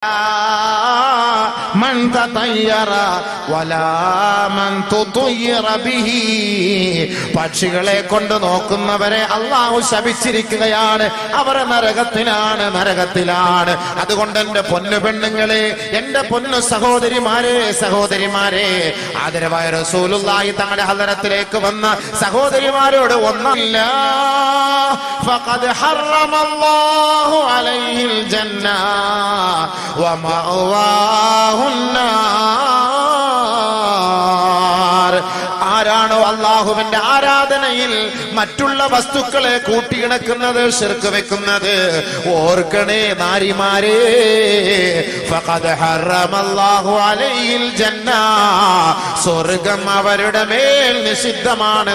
من تطير ولا من تطير به പക്ഷികളെ കൊണ്ട് നോക്കുന്നവരെ അല്ലാഹു ശപിച്ചിരിക്കുകയാണ്. അവർ നരകത്തിലാണ്. അതുകൊണ്ട് എന്റെ പൊന്നു പെണ്ണുങ്ങളെ, എന്റെ പൊന്നു സഹോദരിമാരെ ആദരവായ റസൂലുള്ളാഹി തങ്ങളുടെ ഹദറത്തിലേക്ക് വന്ന സഹോദരിമാരോട് ഒന്നല്ല, ഫഖദ് ഹറമല്ലാഹു അലൈഹിൽ ജന്ന ആരാണോ അല്ലാഹുവിന്റെ ആരാധനയിൽ മറ്റുള്ള വസ്തുക്കളെ കൂട്ടിയിണക്കുന്നത്, ശിർക്ക് വെക്കുന്നത്, ഓർക്കണേ നാരിമാരെ, ഫഖദ് ഹറമല്ലാഹു അലൈഹിൽ ജന്ന, സ്വർഗ്ഗം അവരുടെ മേൽ നിഷിദ്ധമാണ്.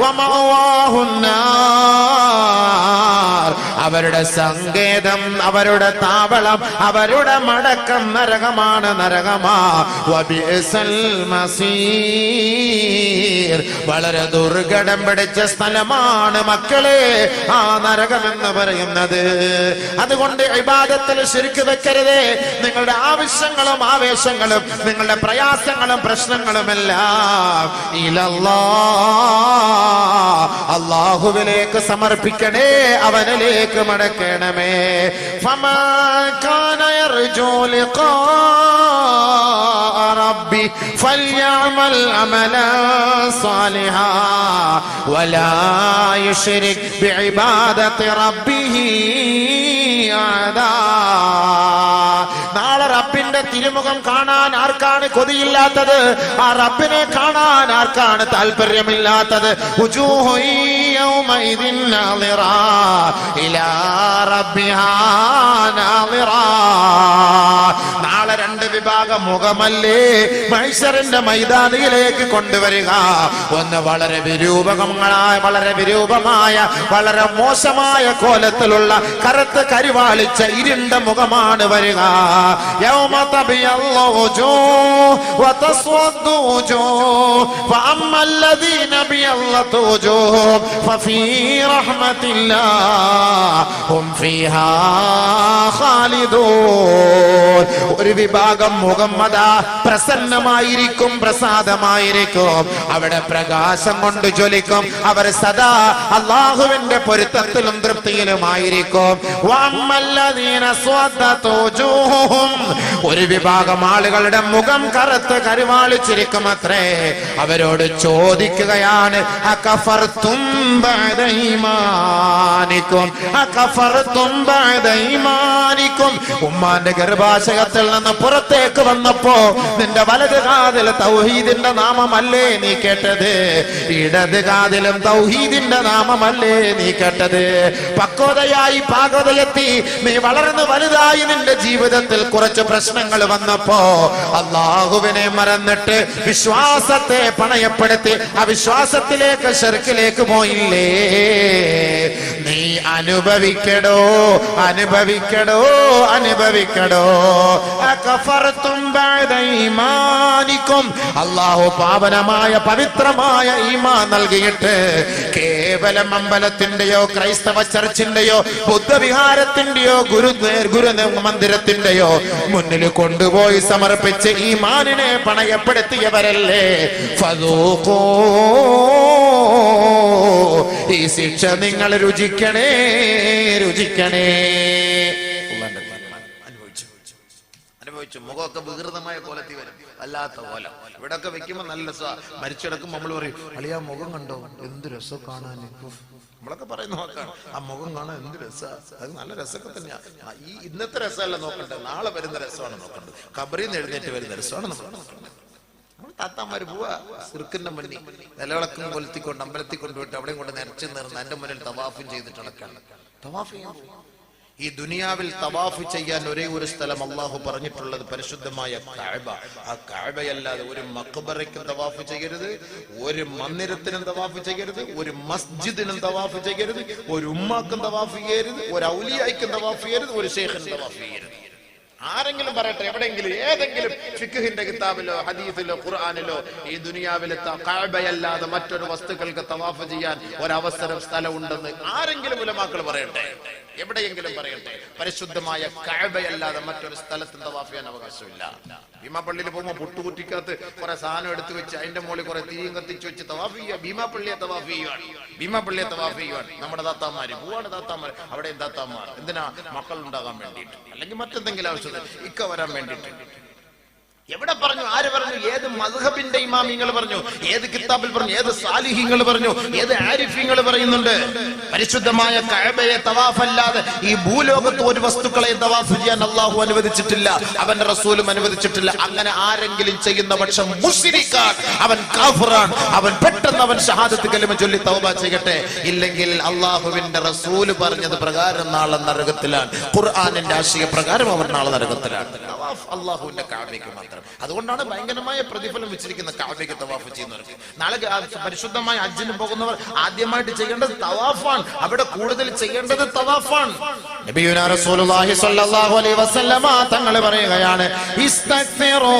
വമഅവാഹുന്നാർ, അവരുടെ സങ്കേതം, അവരുടെ താവളം, അവരുടെ മടക്കം നരകമാണ്. വബിഅസൽ മസീർ, വളരെ ദുർഘടം പിടിച്ച സ്ഥലമാണ് മക്കളെ ആ നരകം എന്ന് പറയുന്നത്. അതുകൊണ്ട് ഇബാദത്തിൽ ശിർക്ക് വെക്കരുതേ. നിങ്ങളുടെ ആവശ്യങ്ങളും ആവേശങ്ങളും നിങ്ങളുടെ പ്രയാസങ്ങളും പ്രശ്നങ്ങളുമെല്ലാം അല്ലാഹുവിലേക്ക് സമർപ്പിക്കണേ, അവനിലേക്ക് മടക്കണമേ. ഫമാ കാന യർജു ലിഖാ റബ്ബി ഫൽയഅമൽ അമലൻ സാലിഹാ വലാ യുശ്രിക് ബിഇബാദത്തി റബ്ബിഹി അഹദാ. നാളെ റബ്ബിന്റെ തിരുമുഖം കാണാൻ ആർക്കാണ് കൊതിയില്ലാത്തത്? ആ റബ്ബിനെ കാണാൻ ആർക്കാണ് താല്പര്യമില്ലാത്തത്? വുജൂഹു യൗമഇദിൻ നാളിറ ഇലാ റബ്ബിഹാ നാളിറ. നാളെ രണ്ട് വിഭാഗം മുഖമല്ലേ മഹ്ശറിന്റെ മൈതാനിയിലേക്ക് കൊണ്ടുവരിക. ഒന്ന് വളരെ വിരൂപമായ, വളരെ മോശമായ കോലത്തിലുള്ള കറുത്ത് കരിവാളിച്ച ഇരുണ്ട മുഖമാണ് വരിക. യൗമ തബിയല്ലു വജൂഹ് വതസ്വദ്ദു വജൂഹ് ഫഅമ്മല്ലദീന ബിയല്ലതു വജൂഹും ഫഫീ റഹ്മത്തില്ലാഹ് ഹും ഫീഹാ ഖാലിദൂൻ. ഒരു വിഭാഗം മുഖം അതാ പ്രസന്നമായിരിക്കും, പ്രസാദമായിരിക്കും, അവിടെ പ്രകാശം കൊണ്ട് ജ്വലിക്കും. അവർ സദാ അല്ലാഹുവിന്റെ പൊരുത്തത്തിലും തൃപ്തിയിലുമായിരിക്കും. വഅമ്മല്ലദീന സ്വദ്ദതു വജൂഹും, ഒരു വിഭാഗം ആളുകളുടെ മുഖം കറുത്ത് കരുവാളിച്ചിരിക്കുമത്രേ. അവരോട് ചോദിക്കുകയാണ്, അകഫർതും ബഅദ ഈമാനിക്കും, അകഫർതും ബഅദ ഈമാനിക്കും. ഉമ്മാന്റെ ഗർഭാശയത്തിൽ നിന്ന് പുറത്തേക്ക് വന്നപ്പോ നിന്റെ വലത് കാതിൽ തൗഹീദിന്റെ നാമമല്ലേ നീ കേട്ടത്? ഇടത് കാതിലും തൗഹീദിന്റെ നാമമല്ലേ നീ കേട്ടത്? പക്വതയായി പാകതയെത്തി നീ വളർന്നു വലുതായി നിന്റെ ജീവിതത്തിൽ കുറച്ച് പ്രശ്നങ്ങൾ വന്നപ്പോ അല്ലാഹുവിനെ മറന്നിട്ട് വിശ്വാസത്തെ പണയപ്പെടുത്തി അവിശ്വാസത്തിലേക്ക്, ശിർക്കിലേക്ക് പോയില്ലേ? നീ അനുഭവിക്കടോ. അകഫർതും ബഅദ ഈമാനിക്കും. അല്ലാഹു പാവനമായ പവിത്രമായ ഈമാൻ നൽകിയിട്ട് കേവലം അമ്പലത്തിന്റെയോ ക്രൈസ്തവ ചർച്ചിന്റെയോ ബുദ്ധവിഹാരത്തിന്റെയോ ഗുരു മന്ദിരത്തിന്റെയോ മുന്നിൽ കൊണ്ടുപോയി സമർപ്പിച്ച് ഈമാനിനെ പണയപ്പെടുത്തിയവരല്ലേ? ഫദൂഖൂ, ഈ ശിക്ഷ നിങ്ങൾ രുചിക്കണേ. അനുഭവിച്ചു. മുഖമൊക്കെ വികൃതമായ കോലത്തിൽ വരും, അല്ലാത്ത കോലം. ഇവിടെ ഒക്കെ വെക്കുമ്പോ നല്ല മരിച്ചെടുക്കും. നമ്മൾ പറയും, അളിയാ മുഖം കണ്ടോ, എന്ത് രസം കാണാൻ. നമ്മളൊക്കെ പറയുന്ന നോക്കാണ്, ആ മുഖം കാണാൻ എന്ത് രസ. അത് നല്ല രസമൊക്കെ തന്നെയാ. ഈ ഇന്നത്തെ രസമല്ല നോക്കണ്ടത്, നാളെ വരുന്ന രസമാണ് നോക്കേണ്ടത്. ഖബറിൽ നിന്ന് എഴുന്നേറ്റ് വരുന്ന രസമാണ് നോക്കേണ്ടത്. താത്താമാര് പോവാ സിർക്കിന്റെ മുന്നിൽ നിലവിളക്കും കൊലുത്തിക്കൊണ്ട് അമ്പലത്തിൽ കൊണ്ടുപോയിട്ട് അവിടെയും കൊണ്ട് നിരച്ചു നിർന്ന് എന്റെ മുന്നിൽ തവാഫും ചെയ്തിട്ട് നടക്കാണ്. തവാഫ് ചെയ്യാൻ ഈ ദുനിയാവിൽ തവാഫ് ചെയ്യാൻ ഒരേ ഒരു സ്ഥലം അല്ലാഹു പറഞ്ഞിട്ടുള്ളത് പരിശുദ്ധമായ കഅബ. ആ കഅബയല്ലാതെ ഒരു മഖ്ബറയ്ക്കും തവാഫ് ചെയ്യരുത്, ഒരു മന്ദിരത്തിനും തവാഫ് ചെയ്യരുത്, ഒരു മസ്ജിദിനും തവാഫ് ചെയ്യരുത്, ഒരു ഉമ്മാക്കും തവാഫ് ചെയ്യരുത്, ഒരു ഔലിയായ്ക്കും തവാഫ് ചെയ്യരുത്, ഒരു ശൈഖിനും തവാഫ് ചെയ്യരുത്. ആരെങ്കിലും പറയട്ടെ, എവിടെയെങ്കിലും ഏതെങ്കിലും ഫിഖ്ഹിന്റെ കിതാബിലോ ഹദീസിലോ ഖുർആനിലോ ഈ ദുനിയാവിലെ കഅബയല്ലാതെ മറ്റൊരു വസ്തുക്കൾക്ക് തവാഫ് ചെയ്യാൻ ഒരവസരം സ്ഥലമുണ്ടെന്ന് ആരെങ്കിലും ഉലമാക്കൾ പറയട്ടെ? എവിടെയെങ്കിലും പറയട്ടെ, പരിശുദ്ധമായ കഅബയല്ലാതെ മറ്റൊരു സ്ഥലത്തും തവാഫ് ചെയ്യാൻ അവകാശമില്ല. ഭീമാപ്പള്ളിയിൽ പോകുമ്പോൾ പുട്ടുകുറ്റിക്കകത്ത് കുറെ സാധനം എടുത്തു വെച്ച് അതിന്റെ മുകളിൽ കുറെ തീയും കത്തിച്ചു വെച്ച് തവാഫ് ചെയ്യുക. ഭീമാപ്പള്ളിയെ തവാഫ് ചെയ്യുവാണ്, ഭീമാപ്പള്ളിയെ തവാഫ് ചെയ്യുവാണ്. നമ്മുടെ താത്താമാര് പോവാണ്, താത്താമാർ അവിടെയും താത്താമാർ. എന്തിനാ? മക്കൾ ഉണ്ടാകാൻ വേണ്ടിയിട്ട്, അല്ലെങ്കിൽ മറ്റെന്തെങ്കിലും ആവശ്യത്തിന് ഇക്ക വരാൻ വേണ്ടിയിട്ട്. എവിടെ പറഞ്ഞു? ആര് പറഞ്ഞു? ഏത് മദ്ഹബിന്റെ ഇമാമിങ്ങൾ പറഞ്ഞു? ഏത് കിതാബിൽ പറഞ്ഞു? ഏത് സാലിഹീങ്ങൾ പറഞ്ഞു? ഏത് ആരിഫീങ്ങൾ പറയുന്നുണ്ട്? പരിശുദ്ധമായ കഅബയെ തവാഫ് അല്ലാതെ ഈ ഭൂലോകത്ത് ഒരു വസ്തുക്കളെ തവാഫ് ചെയ്യാൻ അല്ലാഹു അനുവദിച്ചിട്ടില്ല, അവന്റെ റസൂലും അനുവദിച്ചിട്ടില്ല. അങ്ങനെ ആരെങ്കിലും ചെയ്യുന്ന പക്ഷം മുശ്രിക്കാണ്, അവൻ കാഫിറാണ്. അവൻ പെട്ടെന്ന് അവൻ ഷഹാദത്ത് കലിമ ചൊല്ലി തൗബ ചെയ്യട്ടെ. ഇല്ലെങ്കിൽ അല്ലാഹുവിന്റെ റസൂല് പറഞ്ഞത് പ്രകാരം നാളെ നരകത്തിലാണ്. ഖുർആനിന്റെ ആശയ പ്രകാരം അവർ നാളെ നരകത്തിലാണ്. തവാഫ് അല്ലാഹുവിന്റെ കഅബയ്ക്ക് മാത്രം. അതുകൊണ്ടാണ് ഭയങ്കരമായ പ്രതിഫലം വെച്ചിരിക്കുന്ന കഅബയ്ക്ക് തവാഫ് ചെയ്യുന്നവർക്ക്. നാളെ പരിശുദ്ധമായ ഹജ്ജിന് പോകുന്നവർ ആദ്യമായിട്ട് ചെയ്യേണ്ടത് തവാഫാണ്. അവിടെ കൂടുതൽ ചെയ്യേണ്ടത് തവാഫാണ്. നബിയുനാ റസൂലുള്ളാഹി സ്വല്ലല്ലാഹു അലൈഹി വസല്ലമ തങ്ങൾ പറയുകയാണ്, ഇസ്തഗ്ഫിറൂ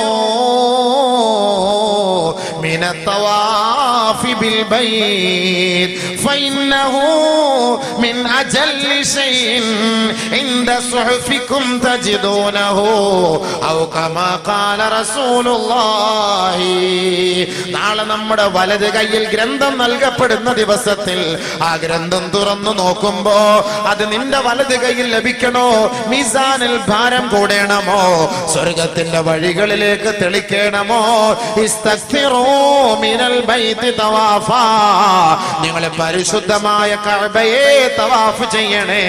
മിനത് തവാഫി ബിൽ ബൈത്ത് ഫഇന്നഹു മിൻ അജല്ലി ശൈഇൻ ഇൻദ സുഹുഫികും തജിദൂനഹു ഔ കമാ ഖാല റസൂലുള്ളാഹി. നാളെ നമ്മുടെ വലത് കയ്യിൽ ഗ്രന്ഥം നൽകപ്പെടുന്ന ദിവസത്തിൽ ആ ഗ്രന്ഥം തുറന്നു നോക്കുമ്പോ അത് നിന്റെ വലത് കയ്യിൽ ലഭിക്കണോ? മീസാനിൽ ഭാരം കൂടണമോ? സ്വർഗത്തിന്റെ വഴികളിലേക്ക് തെളിക്കണമോ? ഇസ്തഗ്ഫിറൂ മിനൽ ബൈത്തി തവാഫാ. നിങ്ങൾ പരിശുദ്ധമായ കഅബയെ തവാഫ് ചെയ്യണേ,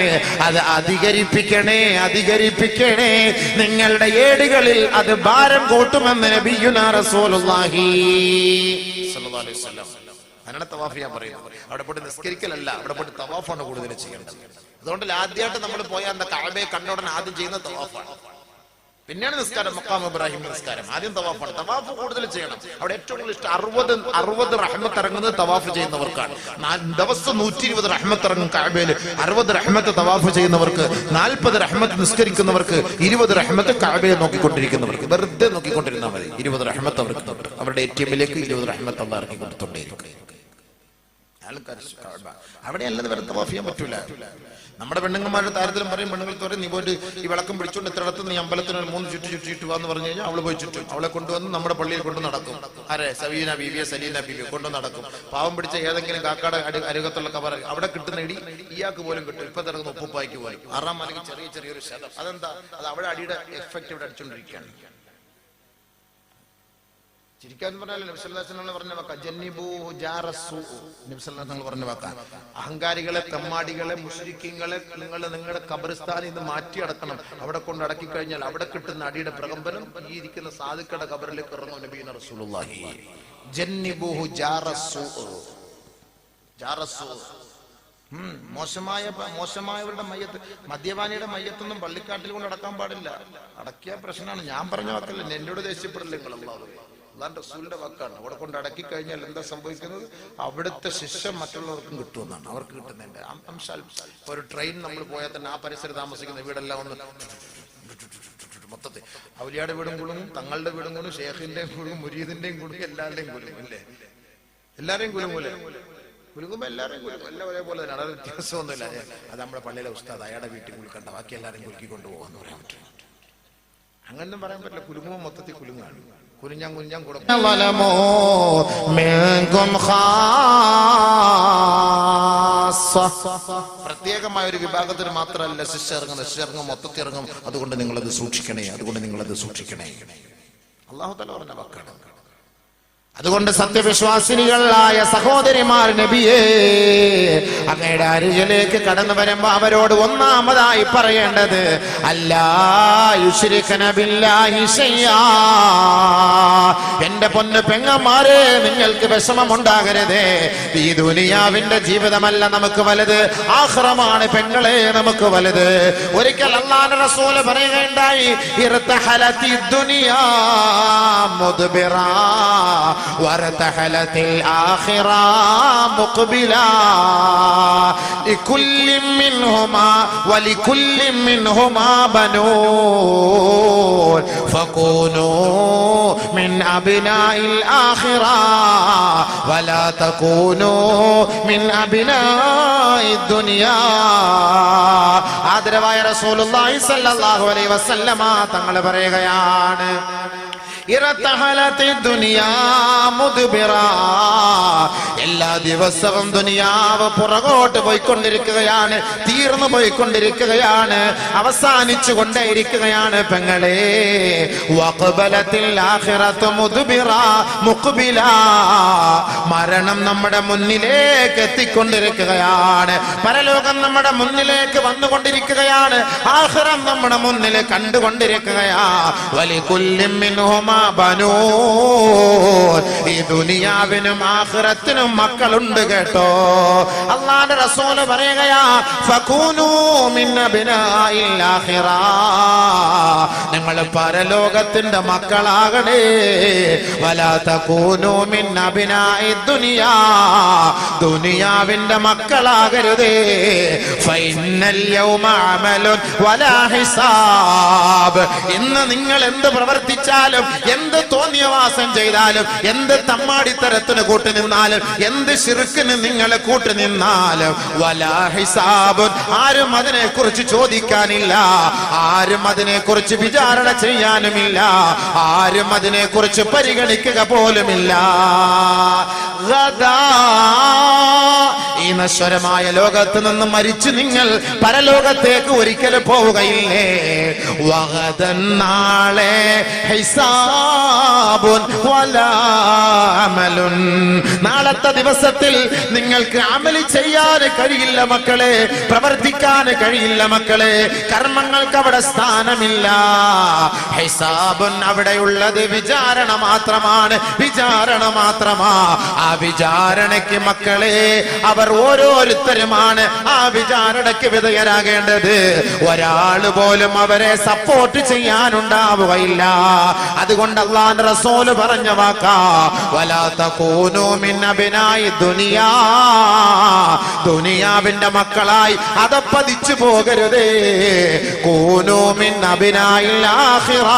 അത് അധികരിപ്പിക്കണേ, അധികരിപ്പിക്കണേ. നിങ്ങളുടെ ഏടുകളിൽ അത് ഭാരം കൂട്ടുമെന്ന് നബിയുനാ റസൂലുള്ളാഹി സ്വല്ലല്ലാഹു അലൈഹി വസല്ലം. അങ്ങനെ തവാഫ് ചെയ്യാൻ പറയുന്നു. അവിടെ പോയിട്ട് നിസ്കരിക്കലല്ല, അവിടെ പോയിട്ട് തവാഫാണ് കൂടുതൽ ചെയ്യേണ്ടത്. അതുകൊണ്ട് ആദ്യമായിട്ട് നമ്മൾ പോയാൽ കഅബയെ കണ്ട ഉടനെ ആദ്യം ചെയ്യുന്ന തവാഫാണ്, പിന്നെയാണ് നിസ്കാരം. മഖാം ഇബ്രാഹിം നിസ്കാരം, ആദ്യം തവാഫാണ്. തവാഫ് കൂടുതൽ ചെയ്യണം. അവിടെ ഏറ്റവും കൂടുതൽ ഇഷ്ടം 60 റഹ്മത്ത് ഇറങ്ങുന്നത് തവാഫ് ചെയ്യുന്നവർക്കാണ്. ദിവസം 120 റഹ്മത്ത് ഇറങ്ങും കഅബയിൽ. 60 റഹ്മത്ത് തവാഫ് ചെയ്യുന്നവർക്ക്, 40 റഹ്മത്ത് നിസ്കരിക്കുന്നവർക്ക്, 20 റഹ്മത്ത് കഅബയെ നോക്കിക്കൊണ്ടിരിക്കുന്നവർക്ക്. വെറുതെ നോക്കിക്കൊണ്ടിരുന്നാൽ മതി. 20 റഹ്മത്ത് അവർക്ക് അവരുടെ ATM-ലേക്ക് 20 റഹ്മത്ത് അല്ലാഹു ഇറക്കി കൊടുത്തോണ്ടേയിരിക്കും. അവിടെ അല്ലാതെ വേറെ തവാഫ് ചെയ്യാൻ പറ്റൂല. നമ്മുടെ പെണ്ണുങ്ങന്മാരുടെ താരത്തിലും പറയും, പെണ്ണുങ്ങൾ പറയും, നീ പോയിട്ട് ഈ വിളക്കം പിടിച്ചോണ്ട് ഇത്രടത്ത് നീ അമ്പലത്തിന് 3 ചുറ്റി വാന്ന് പറഞ്ഞു കഴിഞ്ഞാൽ അവള് പോയി ചുറ്റും. അവളെ കൊണ്ടുവന്ന് നമ്മുടെ പള്ളിയിൽ കൊണ്ടു നടക്കും. ആരെ? സവീന ബീവിയെ, സലീന ബീവിയെ കൊണ്ടു നടക്കും. പാവം പിടിച്ച ഏതെങ്കിലും കാക്കാട് അരുകത്തുള്ള കബർ അവിടെ കിട്ടുന്ന ഇടി ഇയാൾക്ക് പോലും കിട്ടും. ഇപ്പൊ ഇറങ്ങുന്ന ഉപ്പുപ്പായ്ക്ക് പോലും 6-ാം മലയ്ക്ക് ചെറിയൊരു ശതം. അതെന്താ? അത് അവിടെ അടിയുടെ എഫക്ട് ഇവിടെ അടിച്ചോണ്ടിരിക്കുകയാണ്. ചിരിക്കാന്ന് പറഞ്ഞാൽ നബി സല്ലല്ലാഹു അലൈഹി വസല്ലം പറഞ്ഞ വാക്കാ ജന്നിബൂഹു ജാറസൂ. നബി സല്ലല്ലാഹു അലൈഹി വസല്ലം പറഞ്ഞ വാക്കാ. അഹങ്കാരികളെ, തെമ്മാടികളെ, മുശ്രിക്കീങ്ങളെ നിങ്ങൾ നിങ്ങളുടെ ഖബർസ്ഥാനിൽ നിന്ന് മാറ്റി അടക്കണം. അവിടെ കൊണ്ട് അടക്കി കഴിഞ്ഞാൽ അവിടെ കിട്ടുന്ന അടിയുടെ പ്രകമ്പനം ഈ ഇരിക്കുന്ന സാധുക്കളുടെ ഖബറിലേക്ക് ഇറങ്ങും. നബിയുനാ റസൂലുള്ളാഹി ജന്നിബൂഹു ജാറസൂ. ജാറസൂ മോശമായവരുടെ മയ്യത്ത്, മദ്യപാനിയുടെ മയ്യത്തൊന്നും പള്ളിക്കാട്ടിൽ കൊണ്ട് അടക്കാൻ പാടില്ല. അടക്കിയ പ്രശ്നമാണ്. ഞാൻ പറഞ്ഞ വാക്കല്ല, എന്നോട് ദേഷ്യപ്പെടില്ല നിങ്ങൾ. അല്ലാഹു റസൂലിന്റെ വാക്കാണ്. അവിടെ കൊണ്ട് അടക്കി കഴിഞ്ഞാൽ എന്താ സംഭവിക്കുന്നത്? അവിടുത്തെ ശിക്ഷ മറ്റുള്ളവർക്കും കിട്ടുമെന്നാണ്. അവർക്ക് കിട്ടുന്നതിന്റെ അംശാൽ. ഒരു ട്രെയിൻ നമ്മൾ പോയാൽ തന്നെ ആ പരിസരം താമസിക്കുന്ന വീടെല്ലാം ഒന്ന് മൊത്തത്തിൽ ഔലിയാടെ വീടും കുളുങ്ങും, തങ്ങളുടെ വീടും കുളും, ഷേഖിന്റെയും കുളും, മുരീദിന്റെയും കുളും, എല്ലാവരുടെയും കുളും. അല്ലേ? എല്ലാരെയും കുലുങ്ങൂലെ? കുലുങ്ങുമ്പോ എല്ലാവരെയും കുലുക്കും. എല്ലാം ഒരേപോലെ തന്നെ, അതായത് വ്യത്യാസമൊന്നുമില്ല. അത് നമ്മുടെ പള്ളിയിലെ ഉസ്താദ് അയാളുടെ വീട്ടിൽ കുലുക്കണ്ട, ബാക്കി എല്ലാവരെയും കുലുക്കി കൊണ്ടുപോകാന്ന് പറയാൻ പറ്റും. അങ്ങനൊന്നും പറയാൻ പറ്റില്ല. കുലുങ്ങുമ്പോൾ മൊത്തത്തിൽ കുലുങ്ങാണ്. കുനിഞ്ഞാൻ കൊടുക്കും. പ്രത്യേകമായ ഒരു വിഭാഗത്തിന് മാത്രമല്ല ശിക്ഷ ഇറങ്ങുന്നത്. ശിക്ഷ ഇറങ്ങും, മൊത്തത്തിൽ ഇറങ്ങും. അതുകൊണ്ട് നിങ്ങളത് സൂക്ഷിക്കണേ, അതുകൊണ്ട് നിങ്ങളത് സൂക്ഷിക്കണേ. അല്ലാഹു തആല പറഞ്ഞ വാക്കാണ്. അതുകൊണ്ട് സത്യവിശ്വാസിനികളായ സഹോദരിമാർ, നബിയേ അങ്ങയുടെ അരികിലേക്ക് കടന്നു വരുമ്പോ അവരോട് ഒന്നാമതായി പറയേണ്ടത് അല്ലാ യുശ്രികന ബില്ലാഹി ശൈആ. എന്റെ പൊന്നു പെങ്ങന്മാരെ, നിങ്ങൾക്ക് വിഷമമുണ്ടാകരുതേ. ഈ ദുനിയാവിന്റെ ജീവിതമല്ല നമുക്ക് വലുത്, ആഖിറമാണ് പെങ്ങളെ നമുക്ക് വലുത്. ഒരിക്കൽ അല്ലാഹുവിന്റെ റസൂൽ പറയുകയുണ്ടായി, ഇർതഹലത്തി ദുനിയാ മുദ്ബിറാ وارتحلت الآخرة مقبلا لكل منهما ولكل منهما بنون فكونوا من അബ്നാഇൽ ആഖിറ വലാ തകൂനൂ മിൻ അബ്നാഇദ് ദുനിയാ. ആദരവായ റസൂലുള്ളാഹി സ്വല്ലല്ലാഹു അലൈഹി വസല്ലമ തങ്ങൾ പറയുകയാണ്, എല്ലാ ദിവസവും ദുനിയാവ് പുറകോട്ട് പോയിക്കൊണ്ടിരിക്കുകയാണ്, തീർന്നു പോയിക്കൊണ്ടിരിക്കുകയാണ്, അവസാനിച്ചു കൊണ്ടേയിരിക്കുകയാണ് പെങ്ങളെ. മരണം നമ്മുടെ മുന്നിലേക്ക് എത്തിക്കൊണ്ടിരിക്കുകയാണ്, പരലോകം നമ്മുടെ മുന്നിലേക്ക് വന്നുകൊണ്ടിരിക്കുകയാണ്, ആഖിറം നമ്മുടെ മുന്നിൽ കണ്ടുകൊണ്ടിരിക്കുകയാ. വലികുല്ലിൻ മിൻഹുമാ ബനൂൻ. ഈ ദുനിയാവിനും ആഖിറത്തിനും മക്കളുണ്ട് കേട്ടോ. അല്ലാഹുവിന്റെ റസൂൽ പറയുകയാ, ഫകൂനൂ മിൻ അബ്നാഇൽ ആഖിറ. നിങ്ങൾ പരലോകത്തിന്റെ മക്കളാകണേ. വലാ തകൂനൂ മിൻ അബ്നാഇദ് ദുനിയാ. ദുനിയാവിന്റെ മക്കളാകരുതേ. ഫഇന്നൽ യൗമ അമലുൻ വലാ ഹിസാബ്. ഇന്ന് നിങ്ങൾ എന്ത് പ്രവർത്തിച്ചാലും, എന്ത് തോന്നിയവാസം ചെയ്താലും, എന്ത് തമ്മാടിത്തരത്തിന് കൂട്ടുനിന്നാലും, എന്ത് ശിർക്കിന് നിങ്ങൾ കൂട്ടുനിന്നാലും വലാ ഹിസാബ്. ആരും അതിനെ കുറിച്ച് ചോദിക്കാനില്ല, ആരും അതിനെ കുറിച്ച് വിചാരണ ചെയ്യാനുമില്ല, ആരും അതിനെ കുറിച്ച് പരിഗണിക്കുക പോലുമില്ല. ഈ നശ്വരമായ ലോകത്ത് നിന്ന് മരിച്ചു നിങ്ങൾ പരലോകത്തേക്ക് ഒരിക്കലും പോവുകയില്ലേ. വഗദൻ നാളെ ഹിസാബുൻ വലാ അമലുൻ. നാളത്തെ ദിവസത്തിൽ നിങ്ങൾക്ക് അമലി ചെയ്യാൻ കഴിയില്ല മക്കളെ, പ്രവർത്തിക്കാൻ കഴിയില്ല മക്കളെ, കർമ്മങ്ങൾക്ക് അവിടെ സ്ഥാനമില്ല. ഹിസാബുൻ, അവിടെയുള്ളത് വിചാരണ മാത്രമാണ്, വിചാരണ മാത്രമാ. ആ വിചാരണയ്ക്ക് മക്കളെ അവർ ഓരോരുത്തരുമാണ് ആ വിചാരണയ്ക്ക് വിധേയരാകേണ്ടത്. ഒരാൾ പോലും അവരെ സപ്പോർട്ട് ചെയ്യാനുണ്ടാവുകയില്ല. അതുകൊണ്ട് അല്ലാഹുവിന്റെ റസൂൽ പറഞ്ഞ വാക്കാ, വലാ തകൂനൂ മിൻ അബ്നാഇദ് ദുനിയാ. ദുനിയാവിന്റെ മക്കളായി അതപ്പതിച്ചു പോകരുതേ. കൂനൂ മിൻ അബ്നാഇൽ ആഖിറ.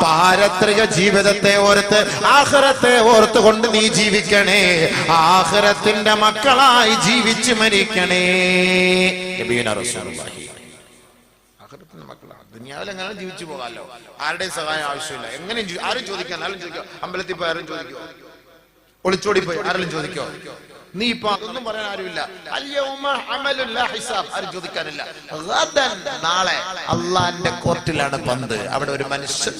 പാരത്രിക ജീവിതത്തെ ഓർത്ത് ആഖിറത്തെ ഓർത്തുകൊണ്ട് നീ ജീവിക്കണേ. ആഖിറത്തിന്റെ മക്കളായി ജീവിച്ചു മരിക്കണേ. നബിയുനാ റസൂലുള്ളാഹി ആഖിറത്തിന്റെ മക്കളാണ്. ദുനിയാവിലെങ്ങനെ ജീവിച്ചു പോകാമല്ലോ, ആരുടെയും സഹായം ആവശ്യമില്ല. എങ്ങനെ ആരും ചോദിക്കാൻ, ആരും ചോദിക്കോ? അമ്പലത്തിൽ പോയി ആരും ചോദിക്കോ? ഒളിച്ചോടി പോയി ആരെങ്കിലും ചോദിക്കോ? നീ ഇപ്പൊ അതൊന്നും പറയാൻ ആരുമില്ല. ആരും ചോദിക്കാനില്ല. നാളെ അള്ളാന്റെ കോർട്ടിലാണ് പന്ത്. അവിടെ ഒരു മനുഷ്യൻ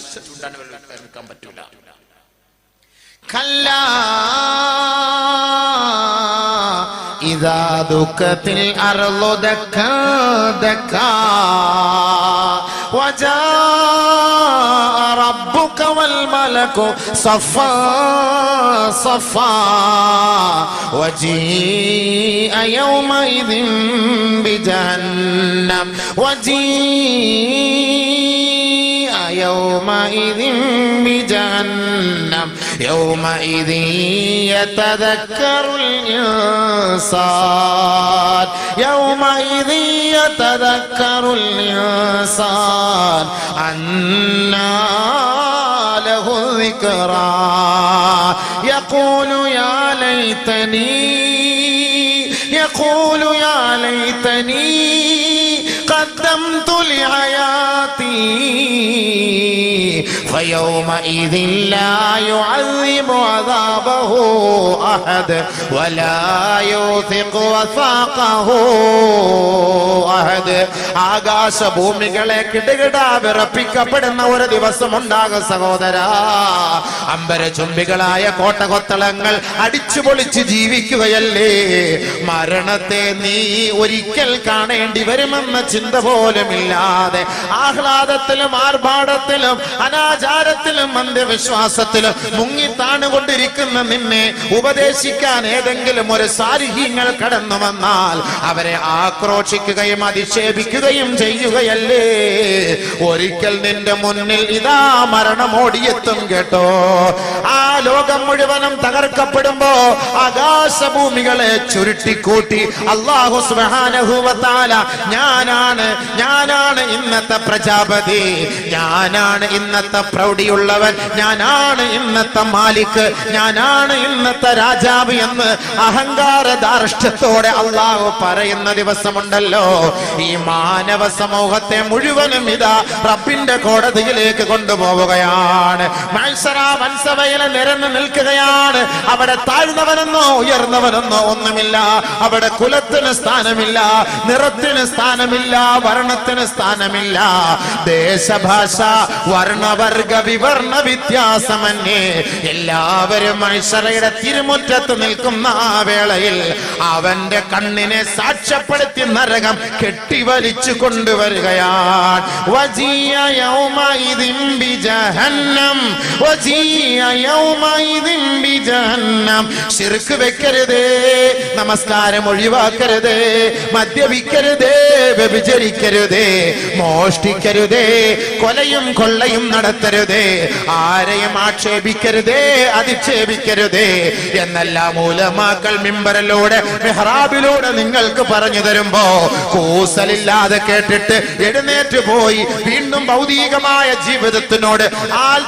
നിൽക്കാൻ പറ്റൂല. കല്ലാ ഇദാ ദുഖത്തിൽ അർളു ദക്കാ ദക്കാ വജാ റബ്ബുക വൽ മലകു സഫാ സഫാ വജീഅ യൗമഇദിൻ ബിജഹന്നം വജീഅ യൗമഇദിൻ ബിജഹന്നം يومئذ يتذكر الإنسان يومئذ يتذكر الإنسان أنى له الذكرى يقول يا ليتني قدمت لحياتي فيومئذ لا يعذب عذابه أحد ولا يوثق وثاقه أحد. ആകാശഭൂമികളെ കിടുകിടാ വിറപ്പിക്കപ്പെടുന്ന ഒരു ദിവസം ഉണ്ടാകും സഹോദരാ. അമ്പരചുംബികളായ കോട്ടകൊത്തളങ്ങൾ അടിച്ചു പൊളിച്ച് ജീവിക്കുകയല്ലേ. മരണത്തെ നീ ഒരിക്കൽ കാണേണ്ടി വരുമെന്ന ചിന്ത പോലുമില്ലാതെ ആഹ്ലാദത്തിലും ആർഭാടത്തിലും അനാചാരത്തിലും അന്ധവിശ്വാസത്തിലും മുങ്ങിത്താണുകൊണ്ടിരിക്കുന്ന നിന്നെ ഉപദേശിക്കാൻ ഏതെങ്കിലും ഒരു സാരിഹ്യങ്ങൾ കടന്നു വന്നാൽ അവരെ ആക്രോശിക്കുകയും അധിക്ഷേപിക്കുകയും ചെയ്യുകയല്ലേ. ഒരിക്കൽ നിന്റെ മുന്നിൽ ഇതാ മരണം ഓടിയെത്തും കേട്ടോ. ആ ലോകം മുഴുവനും തകർക്കപ്പെടുമ്പോ ആകാശഭൂമികളെ ചുരുട്ടിക്കൂട്ടി അല്ലാഹു സുബ്ഹാനഹു വ തആല ഞാനാണ് ഇന്നത്തെ പ്രജാപതി, ഞാനാണ് ഇന്നത്തെ പ്രൗഢിയുള്ളവൻ, ഞാനാണ് ഇന്നത്തെ മാലിക്, ഞാനാണ് ഇന്നത്തെ രാജാവ് എന്ന് അഹങ്കാര ധാർഷ്ട്യത്തോടെ അള്ളാഹു പറയുന്ന ദിവസമുണ്ടല്ലോ. ഈ മാനവ സമൂഹത്തെ മുഴുവനും ഇതാ റബ്ബിന്റെ കോടതിയിലേക്ക് കൊണ്ടുപോവുകയാണ്. മൻസവയിൽ നിരന്ന് നിൽക്കുകയാണ്. അവിടെ താഴ്ന്നവനെന്നോ ഉയർന്നവനെന്നോ ഒന്നുമില്ല. അവിടെ കുലത്തിന് സ്ഥാനമില്ല, നിറത്തിന് സ്ഥാനമില്ല, വർണ്ണത്തിന് സ്ഥാനമില്ല. ദേശഭാഷ വർണ്ണവർഗ വിവർണ വ്യത്യാസമന്യേ എല്ലാവരും മനുഷ്യരുടെ തിരുമുറ്റത്ത് നിൽക്കുന്ന ആ വേളയിൽ അവന്റെ കണ്ണിനെ സാക്ഷ്യപ്പെടുത്തി നരകം കെട്ടിവലിച്ചു കൊണ്ടുവരികയാണ്. വജിയ യൗമഇദിൻ ബിജഹന്നം, വജിയ യൗമഇദിൻ ബിജഹന്നം. ശിർക്ക് വെക്കരുതേ, നമസ്കാരം ഒഴിവാക്കരുതേ, മദ്യപിക്കരുതേ, വ്യഭിചരിക്കരുതേ, മോഷ്ടിക്കരുതേ, കൊലയും കൊള്ളയും നടത്തരുതേ, ആരെയും ആക്ഷേപിക്കരുതേ, അധിക്ഷേപിക്കരുതേ എന്നെല്ലാം ഉലമാക്കൾ മിമ്പറിലൂടെ മെഹ്റാബിലൂടെ നിങ്ങൾക്ക് പറഞ്ഞു തരുമ്പോ കൂസലില്ലാതെ കേട്ടിട്ട് എഴുന്നേറ്റ് പോയി വീണ്ടും ഭൗതികമായ ജീവിതത്തിനോട്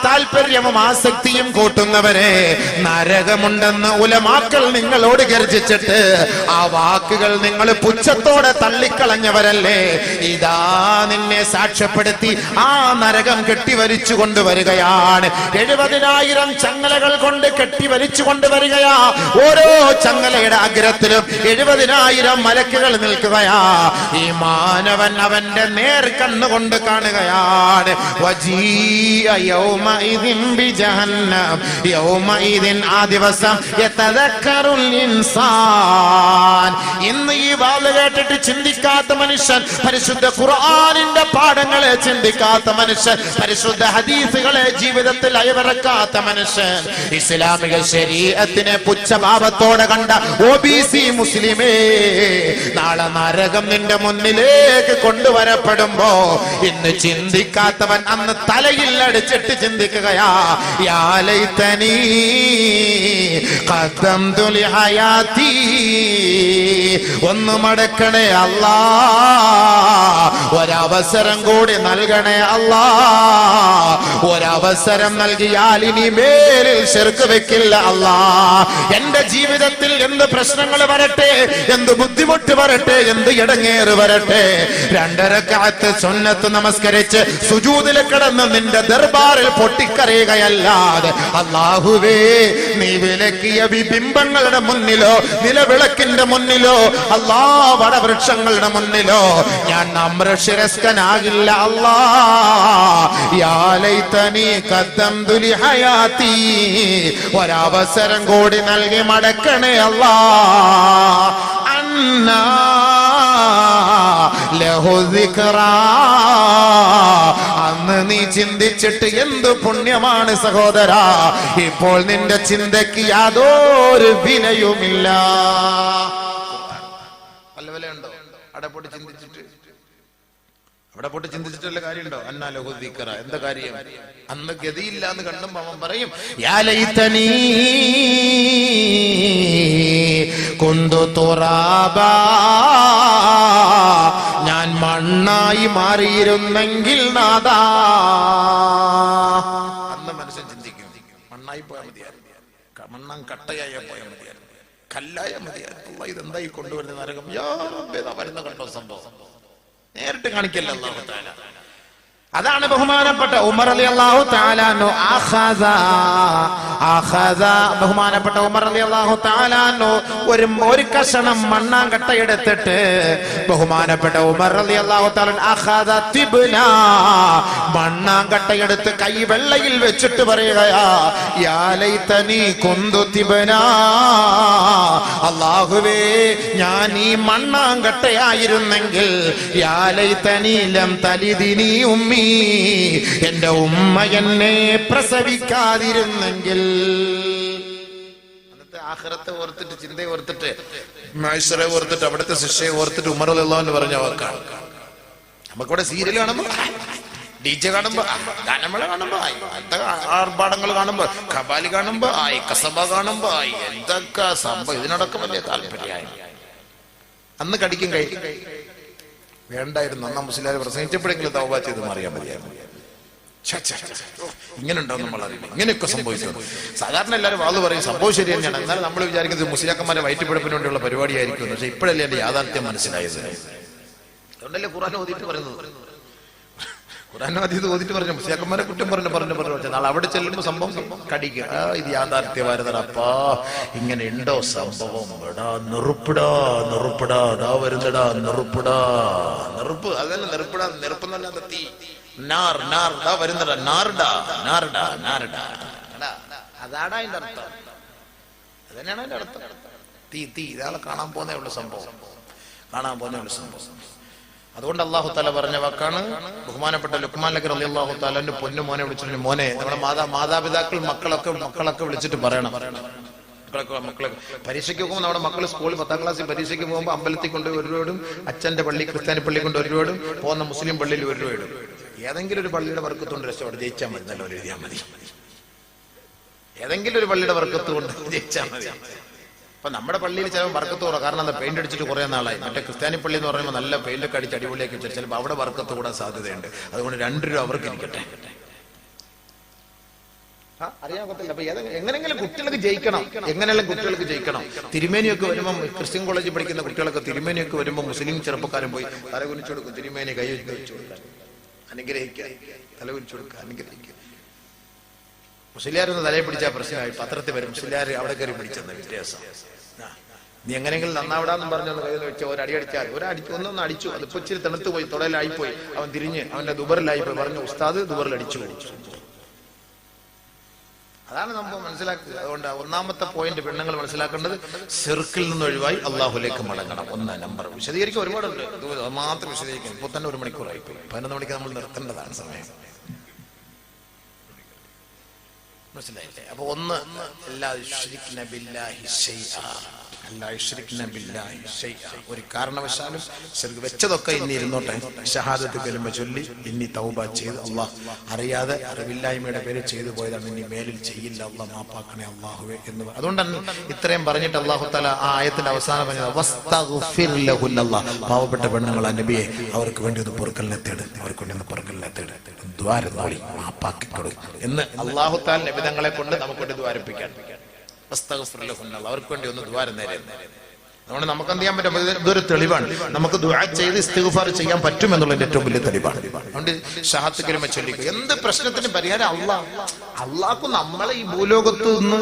താല്പര്യവും ആസക്തിയും കൂട്ടുന്നവരെ, നരകമുണ്ടെന്ന് ഉലമാക്കൾ നിങ്ങളോട് ഗർജിച്ചിട്ട് ആ വാക്കുകൾ നിങ്ങൾ പുച്ഛത്തോടെ തള്ളിക്കളഞ്ഞവരല്ലേ? ഇതാ നിന്നെ സാക്ഷ്യപ്പെടുത്തി ആ നരകം കെട്ടിവലിച്ചു കൊണ്ടുവരികയാണ്. 70,000 ചങ്ങലകൾ കൊണ്ട് കെട്ടിവലിച്ചു കൊണ്ടുവരികയാ. ഓരോ ചങ്ങലയുടെ അഗ്രത്തിലും 70,000 മലക്കുകൾ നിൽക്കുകയാ. ഈ മാനവൻ അവന്റെ നേർ കണ്ണുകൊണ്ട് കാണുകയാണ്. വജീഅ യൗമഇദിൻ ബിജഹന്നം, യൗമഇദിൻ ആ ദിവസം യതദക്കറുൽ ഇൻസാൻ. ഇന്ന് ഈ വാള് കേട്ടിട്ട് ചിന്തിക്കാത്ത മനുഷ്യൻ, പരിശുദ്ധ ഖുർആനിന്റെ പാഠങ്ങളെ ചിന്തിക്കാത്ത മനുഷ്യൻ, പരിശുദ്ധ ഹദീസുകളെ ജീവിതത്തിൽ അയവിറക്കാത്ത മനുഷ്യൻ, ഇസ്ലാമിക ശരീഅത്തിനെ പുച്ഛഭാവത്തോടെ കണ്ട OBC മുസ്ലിമേ, നാളെ നരകം നിന്റെ മുന്നിലേക്ക് കൊണ്ടുവരപ്പെടുമ്പോ ഇന്ന് ചിന്തിക്കാത്തവൻ അന്ന് തലയിൽ അടിച്ചിട്ട് ചിന്തിക്കുകയാ. യാ ലൈതനീ ഖദ്ദംതു ലിഹയാതി. ഒന്ന് മടക്കണേ അല്ലാ, ഒരവസരം കൂടി നൽകണേ അല്ലാ. ഒരവസരം നൽകിയാൽ ഇനി മേലിൽ ശിർക്ക് വെക്കില്ല അല്ലാ. എന്റെ ജീവിതത്തിൽ എന്ത് പ്രശ്നങ്ങൾ വരട്ടെ, എന്ത് ബുദ്ധിമുട്ട് വരട്ടെ, എന്ത് ഇടങ്ങേറ് വരട്ടെ, 2 റക്അത്ത് സുന്നത്ത് നമസ്കരിച്ച് സുജൂദിൽ കിടന്ന് നിന്റെ ദർബാറിൽ പൊട്ടിക്കരയുകയല്ലാതെ അല്ലാഹുവേ നീ വിലക്കിയ ബിംബങ്ങളുടെ മുന്നിലോ നിലവിളക്കിന്റെ മുന്നിലോ അല്ലാ വടവൃക്ഷങ്ങളുടെ മുന്നിലോ ഞാൻ നമ്രശിരസ്കനാകില്ല അല്ലാ. യാ ലൈതനീ ഖദ്ദംതു ലിഹയാതി. ഒരവസരം കൂടി നൽകി മടക്കണേ അല്ലാ. അന്നാ ലഹു ദിക്റാ. അന്ന് നീ ചിന്തിച്ചിട്ട് എന്ത് പുണ്യമാണ് സഹോദരാ. ഇപ്പോൾ നിന്റെ ചിന്തയ്ക്ക് യാതൊരു വിലയുമില്ല. വല്ല വിലയുണ്ടോ? അവിടെ പോയിട്ട് ചിന്തിച്ചിട്ടുള്ള കാര്യമുണ്ടോ? അന്നാ ലഹു ദിക്റ. എന്താ കാര്യം? അന്ന് ഗതിയില്ല എന്ന് കണ്ടുമ്പോ അവൻ പറയും യാ ലൈതനീ കുന്തു തുറാബാ. ഞാൻ മണ്ണായി മാറിയിരുന്നെങ്കിൽ നാദാ. അന്ന് മനുഷ്യൻ ചിന്തിക്കും, മണ്ണായി പോയാൽ മതിയായിരുന്നു, മണ്ണാൻ കട്ടയായ പോയാൽ മതിയായിരുന്നു, കല്ലായ മതിയായിരുന്നു. ഇതെന്തായി കൊണ്ടുവരുന്ന നരകം? യാ റബ്ബേ, വരുന്ന കണ്ടോ സംഭവം? നേരിട്ട് കാണിക്കല്ല അല്ലാഹു തആല. അതാണ് ബഹുമാനപ്പെട്ട ഉമർ റളിയല്ലാഹു തആല അൻഹു ബഹുമാനപ്പെട്ട ഉമർ റളിയല്ലാഹു തആല അൻഹു ഒരു കഷണം മണ്ണാങ്കട്ട എടുത്തിട്ട് ബഹുമാനപ്പെട്ട ഉമർ റളിയല്ലാഹു തആല അഖദ തിബ്ന, മണ്ണാങ്കട്ട എടുത്ത് കൈ വെള്ളയിൽ വെച്ചിട്ട് പറയുകയാ യാ ലൈതനി കുന്തു തിബ്ന. അല്ലാഹുവേ, ഞാൻ ഈ മണ്ണാങ്കട്ടയായിരുന്നെങ്കിൽ യാ ലൈതനി ലം തലിദിനി ഉമ്മി, എന്റെ ഉമ്മ എന്നെ പ്രസവിക്കാതിരുന്നെങ്കിൽ. അന്നത്തെ ആഖിറത്തെ ഓർത്തിട്ട്, ചിന്തയെ ഓർത്തിട്ട്, മഹ്ശറെ ഓർത്തിട്ട്, അവിടുത്തെ ശിക്ഷയെ ഓർത്തിട്ട് ഉമർ റളിയല്ലാഹു അൻഹു പറഞ്ഞ വാക്കാണ്. നമുക്കിവിടെ സീരിയൽ കാണുമ്പോ, DJ കാണുമ്പോ, ഗാനമേള കാണുമ്പോ, ആർഭാടങ്ങൾ കാണുമ്പോ, ഖബാലി കാണുമ്പോ, കസബ കാണുമ്പോ, എന്തൊക്കെ സംഭവം, ഇതിനോടൊക്കെ വലിയ താല്പര്യമായി. അന്ന് കടിക്കും കഴിക്കും വേണ്ടായിരുന്നു. അന്ന് മുസ്ലിം പ്രസംഗിച്ചപ്പോഴെങ്കിലും തൗബ ചെയ്ത് മാറിയാൽ മതിയായിരുന്നു. ഇങ്ങനെ ഉണ്ടാവും നമ്മൾ അറിയില്ല, ഇങ്ങനെയൊക്കെ സംഭവിച്ചത്. സാധാരണ എല്ലാവരും വാത് പറയും സംഭവം ശരി തന്നെയാണ്, എന്നാലും നമ്മൾ വിചാരിക്കുന്നത് മുസ്ലിയാക്കന്മാരെ വയറ്റിപ്പിഴപ്പിന് വേണ്ടിയുള്ള പരിപാടിയായിരിക്കും. പക്ഷെ ഇപ്പോഴല്ലേ എന്റെ യാഥാർത്ഥ്യം മനസ്സിലായത്. അതുകൊണ്ടല്ലേ ഖുർആൻ ഓതിയിട്ട് പറയുന്നത്. ഖുർആൻ ഓതിയിട്ട് പറഞ്ഞു മുസ്ലിയാക്കന്മാരെ കുറ്റം പറഞ്ഞു നാളെ അവിടെ ചെല്ലുമ്പോൾ സംഭവം കടിക്കുക. ഇത് യാഥാർത്ഥ്യമായിരുന്നടാ, ഇങ്ങനെ ഉണ്ടോ സംഭവം? എടാ നെറുപ്പിടാ ദാ വരുന്നടാ നെറുപ്പിടാ, നെറുപ്പ് അതല്ല നെറുപ്പിടാ, നെറുപ്പെന്നല്ലാതെ തീ, നാർ ദാ വരുന്നടാ, നാർഡാ. അതാടാ അതിന്റെ അർത്ഥം, അതന്നെയാണ് അതിന്റെ അർത്ഥം. തീ ഇതാളെ കാണാൻ പോന്നേ ഉള്ള സംഭവം. അതുകൊണ്ട് അല്ലാഹു തആല പറഞ്ഞ വാക്കാണ്. ബഹുമാനപ്പെട്ട ലുഖ്മാൻ നബി റളിയല്ലാഹു തആലന്റെ പൊന്നു മോനെ വിളിച്ചിട്ട്, മോനെ, നമ്മുടെ മാതാപിതാക്കൾ മക്കളൊക്കെ വിളിച്ചിട്ട് പറയണം. മക്കളെ പരീക്ഷയ്ക്ക് പോകുമ്പോൾ നമ്മുടെ മക്കൾ സ്കൂളിൽ 10ാം ക്ലാസ്സിൽ പരീക്ഷയ്ക്ക് പോകുമ്പോൾ അമ്പലത്തിൽ കൊണ്ട് 1 രൂപയിടും, അച്ഛന്റെ പള്ളി ക്രിസ്ത്യാനി പള്ളി കൊണ്ട് 1 രൂപയിടും, പോകുന്ന മുസ്ലിം പള്ളിയിൽ 1 രൂപയിടും. ഏതെങ്കിലും ഒരു പള്ളിയുടെ വർക്കത്തുകൊണ്ട് രക്ഷപ്പെട്ട് ജയിച്ചാൽ മതി, നല്ല എഴുതിയാൽ മതി. ഏതെങ്കിലും ഒരു പള്ളിയുടെ വർക്കത്ത് കൊണ്ട് ജയിച്ചാൽ മതി. അപ്പൊ നമ്മുടെ പള്ളിയിൽ ചിലപ്പോൾ വർക്കത്ത് കുറവ്, കാരണം എന്താ, പെയിന്റ് അടിച്ചിട്ട് കുറെ നാളായി. മറ്റേ ക്രിസ്ത്യാനി പള്ളി എന്ന് പറയുമ്പോൾ നല്ല പെയിന്റ് ഒക്കെ അടിച്ച് അടിപൊളിയാക്കി വെച്ചാൽ ചിലപ്പോൾ അവിടെ വർക്കത്ത് കൂടാൻ സാധ്യതയുണ്ട്. അതുകൊണ്ട് 2 രൂപ അവർക്ക് ഇരിക്കട്ടെ. അറിയാൻ പറ്റില്ല. അപ്പൊ എങ്ങനെങ്കിലും കുട്ടികൾക്ക് ജയിക്കണം. തിരുമേനിയൊക്കെ വരുമ്പോൾ ക്രിസ്ത്യൻ കോളേജിൽ പഠിക്കുന്ന കുട്ടികളൊക്കെ തിരുമേനിയൊക്കെ വരുമ്പോൾ മുസ്ലിം ചെറുപ്പക്കാരൻ പോയി തല കുനിച്ചു കൊടുക്കും. തിരുമേനി കൈ വെച്ചു കൊടുക്കാൻ, അനുഗ്രഹിക്കുക, തല കുനിച്ചു കൊടുക്കുക, അനുഗ്രഹിക്കുക. മുസ്ലിയാരൊന്ന് തലയെ പിടിച്ചാൽ പ്രശ്നമായി, പത്രത്തിൽ വരും മുസ്ലിയാർ അവിടെ കയറി പിടിച്ചെന്ന് വ്യത്യാസം. നീ എങ്ങനെയെങ്കിലും നന്നാവിടാന്നും പറഞ്ഞൊന്ന് കയ്യിൽ വെച്ച ഒരടിച്ചാൽ ഒന്നൊന്ന് അടിച്ചു. അതിപ്പോ ഇച്ചിരി തണുത്ത് പോയി, തുടയിലായിപ്പോയി, അവൻ തിരിഞ്ഞ് അവന്റെ ദുബറിലായിപ്പോയി, പറഞ്ഞു ഉസ്താദ് ദുബറിൽ അടിച്ചു. അതാണ് നമ്മൾ മനസ്സിലാക്കുക. അതുകൊണ്ട് ഒന്നാമത്തെ പോയിന്റ് പെണ്ണുങ്ങൾ മനസ്സിലാക്കേണ്ടത്, സിർക്കിൽ നിന്ന് ഒഴിവായി അള്ളാഹുലേക്ക് മടങ്ങണം. 1 നമ്പർ. വിശദീകരിക്കാൻ ഒരുപാടുണ്ട്, മാത്രം വിശദീകരിക്കണം. ഇപ്പോൾ തന്നെ 1 മണിക്കൂറായിപ്പോയി. 11 മണിക്ക് നമ്മൾ നിർത്തേണ്ടതാണ് സമയം. മനസ്സിലായില്ലേ? അപ്പൊ 1, ഒരു കാരണവശാലും വെച്ചതൊക്കെ ഇനി ഇരുന്നോട്ടെ, ഷഹാദത്ത് കലിമ ചൊല്ലി ഇനി തൗബ ചെയ്ത്, അള്ളാഹ് അറിയാതെ അറിവില്ലായ്മയുടെ പേര് ചെയ്തു പോയതാണ്, ഇനി മേലിൽ ചെയ്യില്ല, അള്ളാഹ് മാപ്പാക്കണേ അള്ളാഹുവേ എന്ന്. അതുകൊണ്ടാണ് ഇത്രയും പറഞ്ഞിട്ട് അള്ളാഹു തആല ആ ആയത്തിന്റെ അവസാനം പറഞ്ഞത്, വസ്തഗ്ഫിർ ലഹുന്ന, പാവപ്പെട്ട പെണ്ണുങ്ങൾ നബിയെ അവർക്ക് വേണ്ടി ഒന്ന് പൊറുക്കലിനെ തേട്, ദ്വാരത്തോളി മാപ്പാക്കിക്കൊടു എന്ന് അള്ളാഹു തആല നബിതങ്ങളെ കൊണ്ട് നമുക്കൊണ്ട് ദ്വാരപ്പിക്കാൻ. അവർക്ക് വേണ്ടി ഒന്ന് ദ്വാരം നേരെ. അതുകൊണ്ട് നമുക്ക് എന്ത് ചെയ്യാൻ പറ്റും? ഇതൊരു തെളിവാണ്. നമുക്ക് ദുആ ചെയ്ത് ഇസ്തിഗ്ഫാർ ചെയ്യാൻ പറ്റും എന്നുള്ളതിന്റെ ഏറ്റവും വലിയ തെളിവാണ്. അതുകൊണ്ട് ഷഹാദത്ത് കലിമ ചൊല്ലിക്കുക. എന്ത് പ്രശ്നത്തിന് പരിഹാരം അള്ളാഹു നമ്മളെ ഈ ഭൂലോകത്ത് നിന്ന്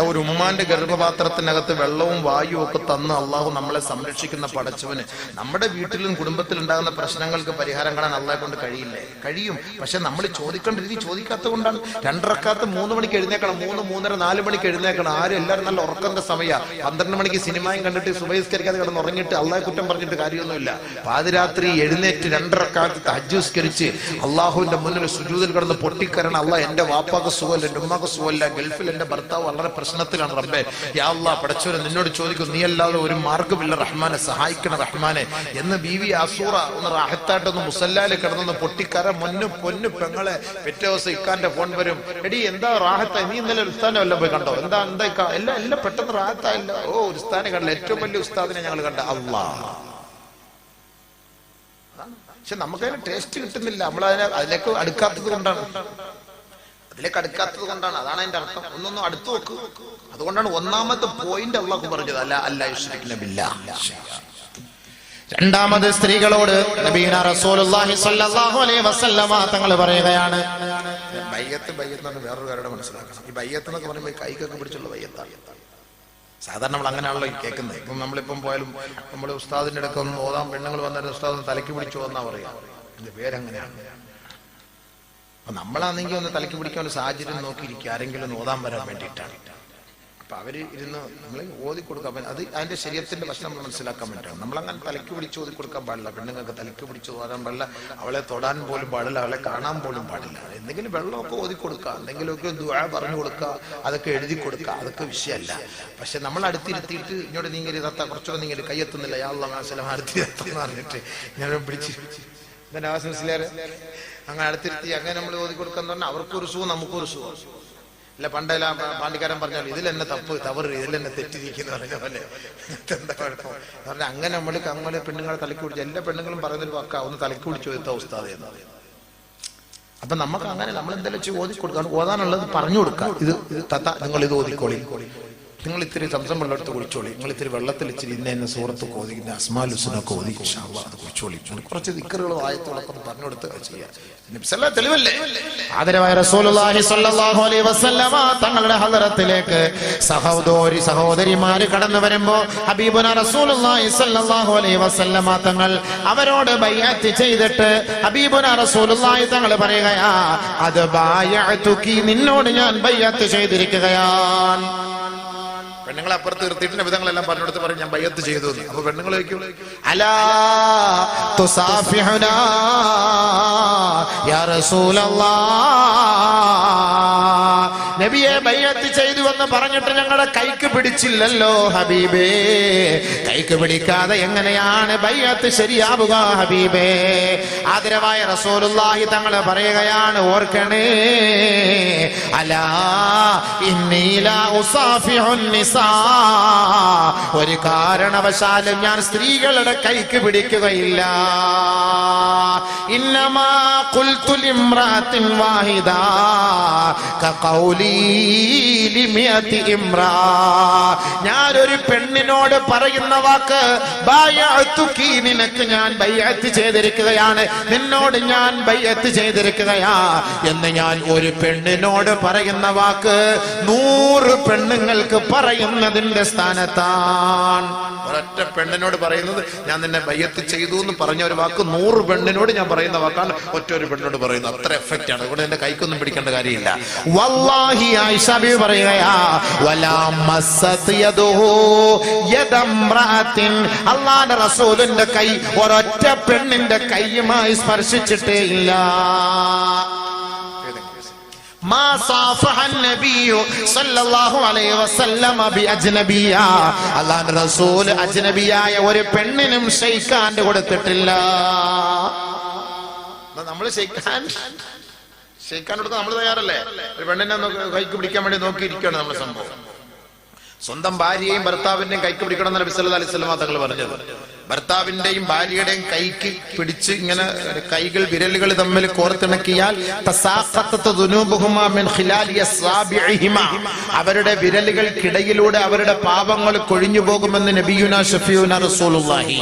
ഒരു ഉമ്മാന്റെ ഗർഭപാത്രത്തിനകത്ത് വെള്ളവും വായുവും ഒക്കെ തന്ന് അള്ളാഹു നമ്മളെ സംരക്ഷിക്കുന്ന പടച്ചവന് നമ്മുടെ വീട്ടിലും കുടുംബത്തിലും ഉണ്ടാകുന്ന പ്രശ്നങ്ങൾക്ക് പരിഹാരം കാണാൻ അള്ളാഹെ കൊണ്ട് കഴിയും. പക്ഷെ നമ്മൾ ചോദിക്കേണ്ട രീതി ചോദിക്കാത്തത് കൊണ്ടാണ്. 2 റക്അത്ത് 3 മണിക്ക് എഴുന്നേക്കണം, 3, 3:30, 4 മണിക്ക് എഴുന്നേക്കണം. എല്ലാവരും നല്ല ഉറക്കന്റെ സമയമാണ്. 12 മണിക്ക് സിനിമയും കണ്ടിട്ട് സുബഹിസ്കരിക്കാതെ കിടന്ന് ഉറങ്ങിയിട്ട് അള്ളാഹെ കുറ്റം പറഞ്ഞിട്ട് കാര്യമൊന്നുമില്ല. പാതിരാത്രി എഴുന്നേറ്റ് 2 റക്അത്ത് തഹജ്ജുദ്സ്കരിച്ച് അള്ളാഹുവിന്റെ മുന്നിൽ സുജൂദിൽ കിടന്ന് പൊട്ടിക്കരണം, അള്ളാഹ് എന്റെ വാപ്പാക്ക് സുഖമില്ല, എന്റെ ഉമ്മാക്ക് സുഖമില്ല, ഗൾഫിൽ എന്റെ ഭർത്താവ് വളരെ പ്രശ്നത്തിലാണ്, റബ്ബേ യാ അല്ലാഹ് പടച്ചവനെ നിന്നോട് ചോദിക്കും, നീ അല്ലാതെ ഒരു മാർഗ്ഗമില്ല റഹ്മാനെ, സഹായിക്കണം റഹ്മാനെ എന്ന് ബീവി ആസൂറ ഒന്ന് റാഹത്തായിട്ടൊന്ന് മുസല്ലാല് കിടന്നൊന്ന് പൊട്ടിക്കര. പൊന്നു പെങ്ങളെ പിറ്റേ ദിവസം ഇക്കാന്റെ ഫോൺ വരും, എടി എന്താ റാഹത്തായി, നീ ഇന്നലെ ഒരു ഉസ്താനെ വല്ലതും പോയി കണ്ടോ, എന്താ എല്ലാം പെട്ടെന്ന് റാഹത്തായില്ല, ഓ ഒരു ഉസ്താനെ കണ്ടില്ല, ഏറ്റവും വലിയ ഉസ്താദിനെ ഞങ്ങൾ കണ്ട. അല്ലാഹ്, പക്ഷെ നമുക്കതിന് ടേസ്റ്റ് കിട്ടുന്നില്ല. അതിലേക്ക് അടുക്കാത്തത് കൊണ്ടാണ്. അതാണ് അതിന്റെ അർത്ഥം. ഒന്നൊന്നും അടുത്തു നോക്ക്. അതുകൊണ്ടാണ് 1ാമത്തെ പോയിന്റ് അള്ളാഹു പറഞ്ഞത്, അല്ലാ യുശ്രിക്ന ബില്ലാഹ്. 2ാമത് സ്ത്രീകളോട് നബീന റസൂലുള്ളാഹി സ്വല്ലല്ലാഹു അലൈഹി വസല്ലമ തങ്ങൾ പറയുകയാണ്, ബയ്യത്ത് എന്ന് വേറൊരു കാര്യം മനസ്സിലാക്കണം. ഈ ബയ്യത്ത് എന്നൊക്കെ പറയുമ്പോൾ കൈക്കൊക്കെ പിടിച്ചുള്ള ബയ്യത്താണ്. സാധാരണ നമ്മൾ അങ്ങനെയാണല്ലോ കേൾക്കുന്നത്. ഇപ്പം നമ്മളിപ്പം പോയാലും നമ്മൾ ഉസ്താദിന്റെ അടുക്ക ഒന്ന് ഓതാൻ പെണ്ണുങ്ങൾ വന്നിട്ട് ഉസ്താദ് തലയ്ക്ക് പിടിച്ചു എന്നാ പറയാ. എന്റെ പേരങ്ങനെയാണ്. അപ്പൊ നമ്മളാണെങ്കിൽ ഒന്ന് തലയ്ക്ക് പിടിക്കാൻ ഒരു സാഹചര്യം നോക്കിയിരിക്കുക, ആരെങ്കിലും ഒന്ന് ഓതാൻ വരാൻ വേണ്ടിയിട്ടാണ്. അപ്പൊ അവര് ഇരുന്ന് നമ്മൾ ഓതി കൊടുക്കാൻ, അത് അതിന്റെ ശരീരത്തിന്റെ വശം നമ്മൾ മനസ്സിലാക്കാൻ വേണ്ടിയിട്ടാണ്. നമ്മളങ്ങനെ തലയ്ക്ക് പിടിച്ച് ഓതി കൊടുക്കാൻ പാടില്ല. പെണ്ണുങ്ങൾക്ക് തലയ്ക്ക് പിടിച്ച് ഓതാൻ പാടില്ല, അവളെ തൊടാൻ പോലും പാടില്ല, അവളെ കാണാൻ പോലും പാടില്ല. എന്തെങ്കിലും വെള്ളമൊക്കെ ഓതി കൊടുക്കുക, എന്തെങ്കിലുമൊക്കെ ദുആ പറഞ്ഞു കൊടുക്കുക, അതൊക്കെ എഴുതി കൊടുക്കുക, അതൊക്കെ വിഷയമല്ല. പക്ഷെ നമ്മൾ അടുത്തിരുത്തിയിട്ട് ഇങ്ങോട്ട് നീങ്ങി കുറച്ചുകൂടെ നീങ്ങി കയ്യെത്തുന്നില്ല, യാ അല്ലാഹ് മനസ്സിലാ അടുത്തിരുത്തെന്ന് പറഞ്ഞിട്ട് ഞാൻ പിടിച്ച് ഇതന്നെ ആവാസം മനസ്സിലാറ് അങ്ങനെ അടുത്തിരുത്തി അങ്ങനെ നമ്മൾ ഓതി കൊടുക്കാന്ന് പറഞ്ഞാൽ അവർക്കൊരു സുഖം നമുക്കൊരു സുഖം. അല്ല പണ്ടെല്ലാം പാണ്ടിക്കാരൻ പറഞ്ഞാൽ ഇതിലെന്നെ തവറ് ഇതിലെന്നെ തെറ്റിരിക്കുന്ന പറഞ്ഞ പോലെ എന്താ കുഴപ്പം പറഞ്ഞാൽ അങ്ങനെ നമ്മളെ പെണ്ണുങ്ങളെ തലക്ക് പിടിച്ച് എല്ലാ പെണ്ണുങ്ങളും പറയുന്നൊരു വാക്കാ, ഒന്ന് തലക്ക് പിടിച്ചു വരുത്ത ഉസ്താദ് എന്ന്. അപ്പൊ നമുക്ക് അങ്ങനെ നമ്മൾ എന്തെങ്കിലും ഓതി കൊടുക്കാൻ, ഓതാനുള്ളത് പറഞ്ഞു കൊടുക്കാം. ഇത് തത്ത നിങ്ങൾ ഇത് ഓതിക്കോളി, നിങ്ങൾ ഇത്തിരി സംസം വെള്ളം എടുത്ത് കുടിച്ചോളി, നിങ്ങൾ ഇത്തിരി വെള്ളത്തിൽ ഇച്ചിരി ഇന്ന സൂറത്ത് ഓതി, ഇന്ന അസ്മാൽ ഹുസ്നൊക്കെ ഓതി അത് കുടിച്ചോളി. കുറച്ച് ദിക്റുകളും ആയത്തുകളൊക്കെ ഒന്ന് പറഞ്ഞു കൊടുത്ത് ചെയ്യാം. തെളിവല്ലേ? ആദരവായ റസൂലുള്ളാഹി സ്വല്ലല്ലാഹു അലൈഹി വസല്ലമ തങ്ങളുടെ ഹളറത്തിലേക്ക് സഹോദരിമാര് കടന്നു വരുമ്പോ ഹബീബുന റസൂലുള്ളാഹി സ്വല്ലല്ലാഹു അലൈഹി വസല്ലമ തങ്ങൾ അവരോട് ബൈഅത്ത് ചെയ്തിട്ട് ഹബീബുന റസൂലുള്ളാഹി തങ്ങൾ പറയുകയാ, അത് ബൈഅതുകി, നിന്നോട് ഞാൻ ബൈഅത്ത് ചെയ്തിരിക്കുകയാണ്. പെണ്ണുങ്ങളെ അപ്പുറത്ത് നിർത്തിയിട്ട് നബിതങ്ങളെല്ലാം പറഞ്ഞെടുത്ത് പറയും ഞാൻ ബൈഅത്ത് ചെയ്തു. അപ്പൊ പെണ്ണുങ്ങൾ ചോദിക്കും, അലാ തുസാഫിഹുനാ യാ റസൂലല്ലാഹ്, നബിയെ ബൈഅത്ത് ചെയ്തു എന്ന് പറഞ്ഞിട്ട് ഞങ്ങളുടെ കൈക്ക് പിടിച്ചില്ലല്ലോ ഹബീബേ, കൈക്ക് പിടിക്കാതെ എങ്ങനെയാണ് ബൈഅത്ത് ശരിയാവുക ഹബീബേ? ആദരവായ റസൂലുള്ളാഹി തങ്ങൾ പറയുകയാണ്, ഓർക്കണേ, അലാ ഇന്നി ലാ ഉസാഫിഹുൻ നിസാ, ഒരു കാരണവശാലും ഞാൻ സ്ത്രീകളുടെ കൈക്ക് പിടിക്കുകയില്ല. ഇന്നമാ ഖുൽതു ലിംറാത്തിൻ വാഹിദാ കഖൗലി ലിമിയതി ഇംറാ, ഞാൻ ഒരു പെണ്ണിനോട് പറയുന്ന വാക്ക് ബൈഅതുകി, നിനക്ക് ഞാൻ ബൈഅത്ത് ചെയ്തിരിക്കുകയാണ്, നിന്നോട് ഞാൻ ബൈഅത്ത് ചെയ്തിരിക്കുകയാ എന്ന് ഞാൻ ഒരു പെണ്ണിനോട് പറയുന്ന വാക്ക് 100 പെണ്ണുങ്ങൾക്ക് പറയുന്നതിന്റെ സ്ഥാനത്താണ്. ഒരൊറ്റ പെണ്ണിനോട് പറയുന്നത് ഞാൻ നിന്നെ ബൈഅത്ത് ചെയ്തു എന്ന് പറഞ്ഞ ഒരു വാക്ക് 100 പെണ്ണിനോട് ഞാൻ പറയുന്ന വാക്കാണ് ഒറ്റ ഒരു പെണ്ണിനോട് പറയുന്നത്. അത്ര എഫക്റ്റ് ആണ്. അതുകൊണ്ട് എന്റെ കൈക്കൊന്നും പിടിക്കേണ്ട കാര്യമില്ല. വല്ലാഹി ആയിഷ ബീവി പറയുകയാ, വലാ മസ്സത് യദുഹു യദംറാത്തിൻ, അല്ലാഹുവിന്റെ റസൂലിന്റെ കൈ ഒരൊറ്റ പെണ്ണിന്റെ കൈയുമായി സ്പർശിച്ചിട്ടേ ഇല്ല. മാ സാഫഹൻ നബിയു സല്ലല്ലാഹു അലൈഹി വസല്ലമ ബി അജ്നബിയ, അല്ലാഹുവിന്റെ റസൂൽ അജ്നബിയായ ഒരു പെണ്ണിനും ഷെയ്ഖാൻഡ് കൊടുത്തിട്ടില്ല. നമ്മൾ ഷെയ്ഖാൻ കൊടുക്കാൻ നമ്മൾ തയ്യാറല്ലേ? ഒരു പെണ്ണിനെ കൈക്ക് പിടിക്കാൻ വേണ്ടി നോക്കിയിരിക്കുകയാണ് നമ്മുടെ സംഭവം. സ്വന്തം ഭാര്യയെയും ഭർത്താവിന്റെയും കൈക്ക് പിടിക്കണം എന്ന് നബി സല്ലല്ലാഹു അലൈഹി വസല്ലം തങ്ങൾ പറഞ്ഞത്. ഭർത്താവിന്റെയും ഭാര്യയുടെയും കൈക്ക് പിടിച്ച് ഇങ്ങനെ കൈകൾ വിരലുകൾ തമ്മിൽ കോർത്തിണക്കിയാൽ അവരുടെ വിരലുകൾക്കിടയിലൂടെ അവരുടെ പാപങ്ങൾ കൊഴിഞ്ഞു പോകുമെന്ന് നബിയുനാ ഷഫീഉനാ റസൂലുള്ളാഹി